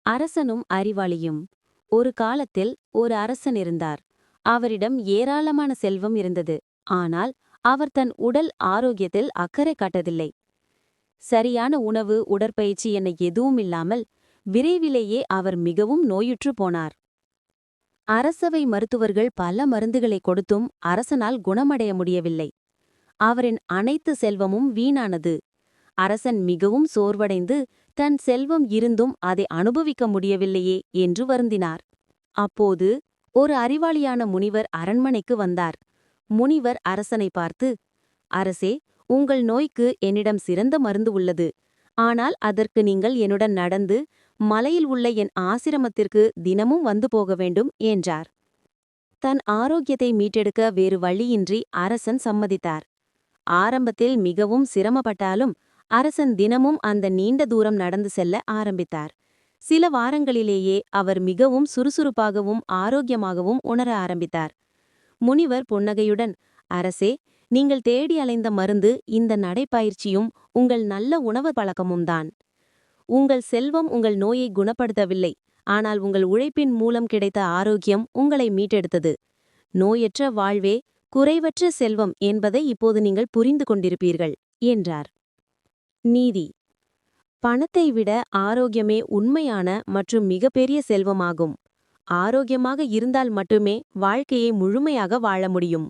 அரசனும் அறிவாளியும். ஒரு காலத்தில் ஒரு அரசன் இருந்தார். அவரிடம் ஏராளமான செல்வம் இருந்தது. ஆனால் அவர் தன் உடல் ஆரோக்கியத்தில் அக்கறை காட்டதில்லை. சரியான உணவு, உடற்பயிற்சி என எதுவும் இல்லாமல் விரைவிலேயே அவர் மிகவும் நோயுற்று போனார். அரசவை மருத்துவர்கள் பல மருந்துகளை கொடுத்தும் அரசனால் குணமடைய முடியவில்லை. அவரின் அனைத்து செல்வமும் வீணானது. அரசன் மிகவும் சோர்வடைந்து தன் செல்வம் இருந்தும் அதை அனுபவிக்க முடியவில்லையே என்று வருந்தினார். அப்போது ஒரு அறிவாளியான முனிவர் அரண்மனைக்கு வந்தார். முனிவர் அரசனை பார்த்து, அரசே, உங்கள் நோய்க்கு என்னிடம் சிறந்த மருந்து உள்ளது. ஆனால் அதற்கு நீங்கள் என்னுடன் நடந்து மலையில் உள்ள என் ஆசிரமத்திற்கு தினமும் வந்து போக வேண்டும் என்றார். தன் ஆரோக்கியத்தை மீட்டெடுக்க வேறு வழியின்றி அரசன் சம்மதித்தார். ஆரம்பத்தில் மிகவும் சிரமப்பட்டாலும் அரசன் தினமும் அந்த நீண்ட தூரம் நடந்து செல்ல ஆரம்பித்தார். சில வாரங்களிலேயே அவர் மிகவும் சுறுசுறுப்பாகவும் ஆரோக்கியமாகவும் உணர ஆரம்பித்தார். முனிவர் புன்னகையுடன், அரசே, நீங்கள் தேடி அலைந்த மருந்து இந்த நடைப்பயிற்சியும் உங்கள் நல்ல உணவு பழக்கமும் தான். உங்கள் செல்வம் உங்கள் நோயை குணப்படுத்தவில்லை, ஆனால் உங்கள் உழைப்பின் மூலம் கிடைத்த ஆரோக்கியம் உங்களை மீட்டெடுத்தது. நோயற்ற வாழ்வே குறைவற்ற செல்வம் என்பதை இப்போது நீங்கள் புரிந்து கொண்டிருப்பீர்கள் என்றார். நீதி. பணத்தை விட ஆரோக்கியமே உண்மையான மற்றும் மிகப்பெரிய செல்வமாகும். ஆரோக்கியமாக இருந்தால் மட்டுமே வாழ்க்கையை முழுமையாக வாழ முடியும்.